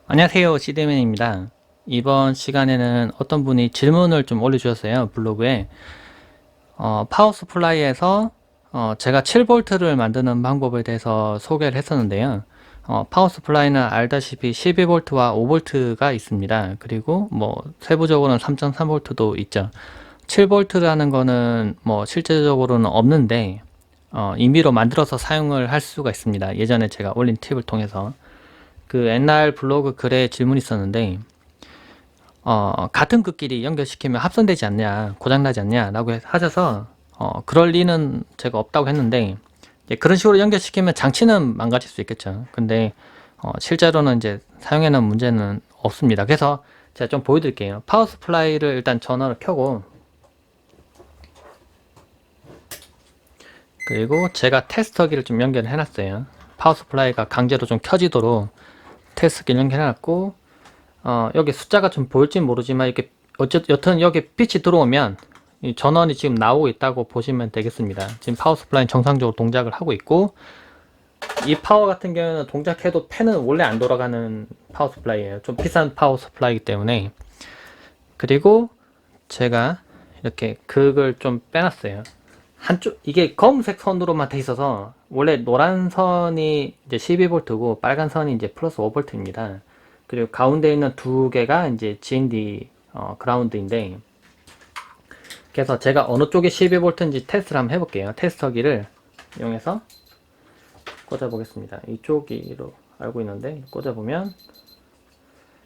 안녕하세요. 시드맨입니다. 이번 시간에는 어떤 분이 질문을 좀 올려주셨어요. 블로그에. 파워 서플라이에서 제가 7V를 만드는 방법에 대해서 소개를 했었는데요. 파워 서플라이는 알다시피 12V와 5V가 있습니다. 그리고 뭐 세부적으로는 3.3V도 있죠. 7V라는 거는 뭐 실제적으로는 없는데 임의로 만들어서 사용을 할 수가 있습니다. 예전에 제가 올린 팁을 통해서. 그 옛날 블로그 글에 질문이 있었는데 같은 극끼리 연결시키면 합선되지 않냐, 고장나지 않냐 라고 하셔서 그럴 리는 제가 없다고 했는데, 그런 식으로 연결시키면 장치는 망가질 수 있겠죠. 근데 실제로는 이제 사용에는 문제는 없습니다. 그래서 제가 좀 보여드릴게요. 파워 스플라이를 일단 전원을 켜고, 그리고 제가 테스터기를 좀 연결을 해놨어요. 파워 스플라이가 강제로 좀 켜지도록 테스터기를 연결해놨고, 여기 숫자가 좀 보일지 모르지만 이렇게 여튼 여기 빛이 들어오면 이 전원이 지금 나오고 있다고 보시면 되겠습니다. 지금 파워 서플라이는 정상적으로 동작을 하고 있고, 이 파워 같은 경우는 동작해도 팬은 원래 안 돌아가는 파워 서플라이예요. 좀 비싼 파워 서플라이이기 때문에. 그리고 제가 이렇게 극을 좀 빼놨어요. 한쪽 이게 검은색 선으로만 돼 있어서 원래 노란 선이 이제 12V고 빨간 선이 이제 플러스 5V입니다. 그리고 가운데 있는 두 개가 이제 GND 그라운드인데, 그래서 제가 어느 쪽이 12V인지 테스트를 한번 해볼게요. 테스터기를 이용해서 꽂아 보겠습니다. 이쪽으로 알고 있는데 꽂아 보면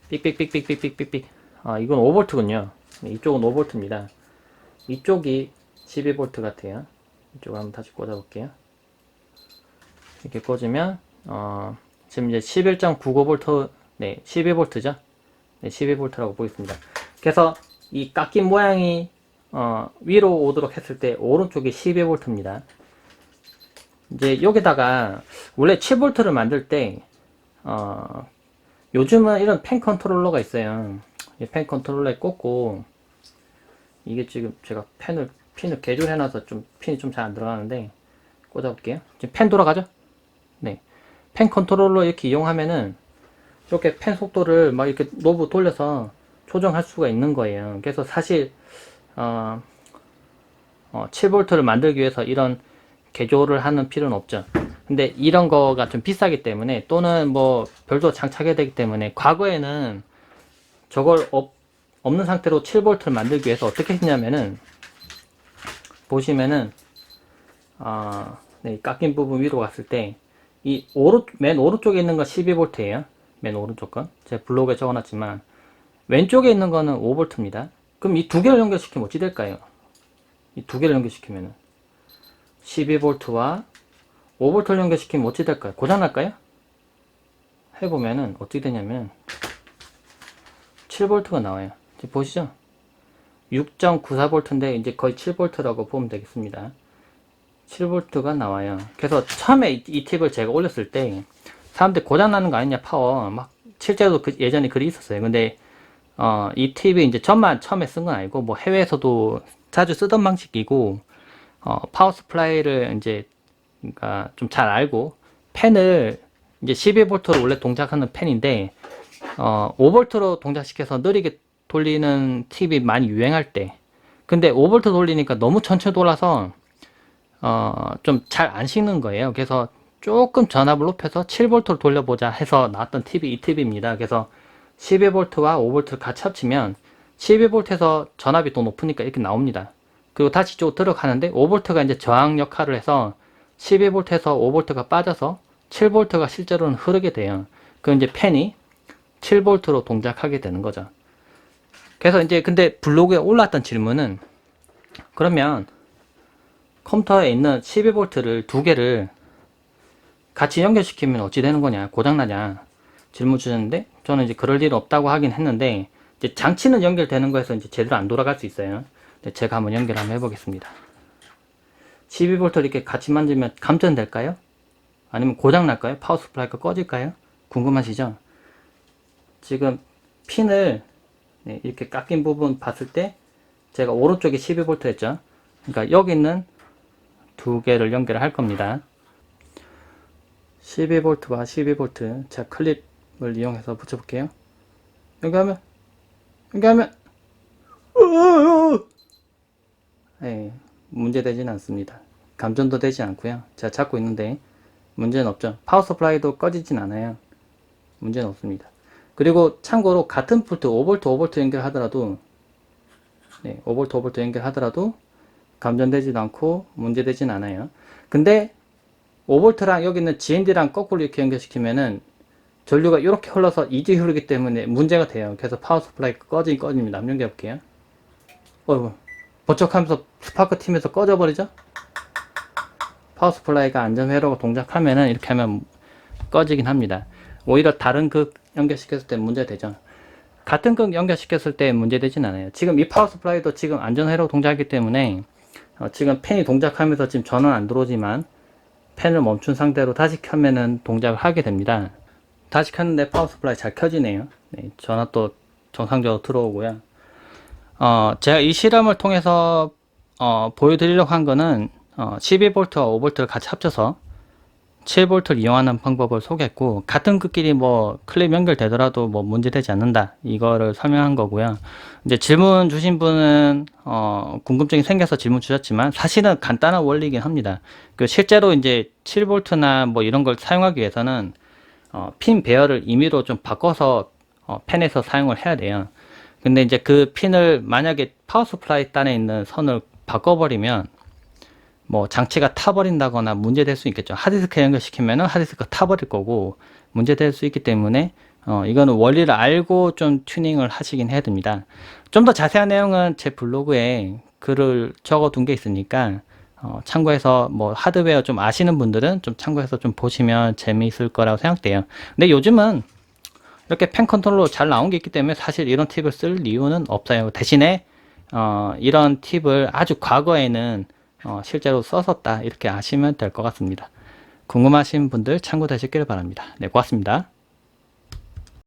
삑삑삑삑삑삑삑, 이건 5V군요. 이쪽은 5V입니다. 이쪽이 12V 같아요. 이쪽을 한번 다시 꽂아 볼게요. 이렇게 꽂으면 지금 이제 11.95V, 네, 12V죠. 네, 12V라고 보겠습니다. 그래서 이 깎인 모양이 위로 오도록 했을 때 오른쪽이 12V입니다. 이제 여기다가 원래 7V를 만들 때 요즘은 이런 펜 컨트롤러가 있어요. 이 펜 컨트롤러에 꽂고, 이게 지금 제가 핀을 개조해놔서 좀 핀이 좀 잘 안 들어가는데 꽂아볼게요. 지금 펜 돌아가죠? 네. 펜 컨트롤러 이렇게 이용하면은 이렇게 펜 속도를 막 이렇게 노브 돌려서 조정할 수가 있는 거예요. 그래서 사실 7V를 만들기 위해서 이런 개조를 하는 필요는 없죠. 근데 이런 거가 좀 비싸기 때문에, 또는 뭐 별도 장착해야 되기 때문에, 과거에는 저걸 없는 상태로 7V를 만들기 위해서 어떻게 했냐면은, 보시면은 네, 깎인 부분 위로 갔을 때 이 맨 오른쪽에 있는 건 12V예요. 맨 오른쪽 건 제가 블로그에 적어놨지만, 왼쪽에 있는 거는 5V입니다. 그럼 이 두 개를 연결시키면 어찌 될까요? 이 두 개를 연결시키면 12V와 5V를 연결시키면 어찌 될까요? 고장날까요? 해보면은 어떻게 되냐면 7V가 나와요. 지금 보시죠? 6.94V인데 이제 거의 7V라고 보면 되겠습니다. 7V가 나와요. 그래서 처음에 이 팁을 제가 올렸을 때 사람들 고장나는 거 아니냐, 파워 막, 실제로 예전에 글이 있었어요. 근데 이 팁이 이제 저만 처음에 쓴 건 아니고 뭐 해외에서도 자주 쓰던 방식이고, 파워 스플라이를 이제 그러니까 좀 잘 알고, 펜을 이제 12V로 원래 동작하는 펜인데 5V로 동작시켜서 느리게 돌리는 팁이 많이 유행할 때, 근데 5V 돌리니까 너무 천천히 돌아서 좀 잘 안 식는 거예요. 그래서 조금 전압을 높여서 7V로 돌려보자 해서 나왔던 팁이 이 팁입니다. 그래서 12V와 5V를 같이 합치면 12V에서 전압이 더 높으니까 이렇게 나옵니다. 그리고 다시 쭉 들어가는데 5V가 이제 저항 역할을 해서 12V에서 5V가 빠져서 7V가 실제로는 흐르게 돼요. 그럼 이제 펜이 7V로 동작하게 되는 거죠. 그래서 이제 근데 블로그에 올랐던 질문은, 그러면 컴퓨터에 있는 12V를 두 개를 같이 연결시키면 어찌 되는 거냐, 고장나냐 질문 주셨는데, 저는 이제 그럴 일은 없다고 하긴 했는데, 이제 장치는 연결되는 거에서 이제 제대로 안 돌아갈 수 있어요. 제가 한번 연결 한번 해보겠습니다. 12V 이렇게 같이 만들면 감전될까요? 아니면 고장날까요? 파워 스프라이가 꺼질까요? 궁금하시죠? 지금 핀을 이렇게 깎인 부분 봤을 때 제가 오른쪽에 12V 했죠. 그러니까 여기 있는 두 개를 연결을 할 겁니다. 12V와 12V, 제가 클립 이용해서 붙여볼게요. 여기 하면 예, 문제되지는 않습니다. 감전도 되지 않고요. 제가 잡고 있는데 문제는 없죠. 파워 서플라이도 꺼지진 않아요. 문제는 없습니다. 그리고 참고로 같은 포트 5V 5V 연결하더라도 5V 5V 연결하더라도 감전되지도 않고 문제되진 않아요. 근데 5V랑 여기 있는 GND랑 거꾸로 이렇게 연결시키면은 전류가 이렇게 흘러서 이제 흐르기 때문에 문제가 돼요. 그래서 파워 서플라이 꺼집니다. 한번 연결해볼게요. 어이구, 버쩍하면서 스파크 튀면서 꺼져버리죠? 파워 서플라이가 안전회로가 동작하면은 이렇게 하면 꺼지긴 합니다. 오히려 다른 극 연결시켰을 때 문제되죠. 같은 극 연결시켰을 때 문제되진 않아요. 지금 이 파워 서플라이도 지금 안전회로 동작하기 때문에 지금 팬이 동작하면서 지금 전원 안 들어오지만 팬을 멈춘 상태로 다시 켜면은 동작을 하게 됩니다. 다시 켰는데 파워 서플라이 잘 켜지네요. 네, 전원 또 정상적으로 들어오고요. 제가 이 실험을 통해서 보여드리려고 한 거는 12V와 5V를 같이 합쳐서 7V를 이용하는 방법을 소개했고, 같은 극끼리 뭐 클립 연결되더라도 뭐 문제되지 않는다, 이거를 설명한 거고요. 이제 질문 주신 분은 궁금증이 생겨서 질문 주셨지만 사실은 간단한 원리이긴 합니다. 실제로 이제 7V나 뭐 이런 걸 사용하기 위해서는 핀 배열을 임의로 좀 바꿔서 팬에서 사용을 해야 돼요. 근데 이제 그 핀을 만약에 파워 서플라이 단에 있는 선을 바꿔버리면 뭐 장치가 타버린다거나 문제될 수 있겠죠. 하드디스크에 연결시키면은 하드디스크가 타버릴 거고 문제될 수 있기 때문에 이거는 원리를 알고 좀 튜닝을 하시긴 해야 됩니다. 좀 더 자세한 내용은 제 블로그에 글을 적어 둔 게 있으니까 참고해서 뭐 하드웨어 좀 아시는 분들은 좀 참고해서 좀 보시면 재미있을 거라고 생각돼요. 근데 요즘은 이렇게 펜 컨트롤러 잘 나온 게 있기 때문에 사실 이런 팁을 쓸 이유는 없어요. 대신에 이런 팁을 아주 과거에는 실제로 썼었다, 이렇게 아시면 될 것 같습니다. 궁금하신 분들 참고되시길 바랍니다. 네, 고맙습니다.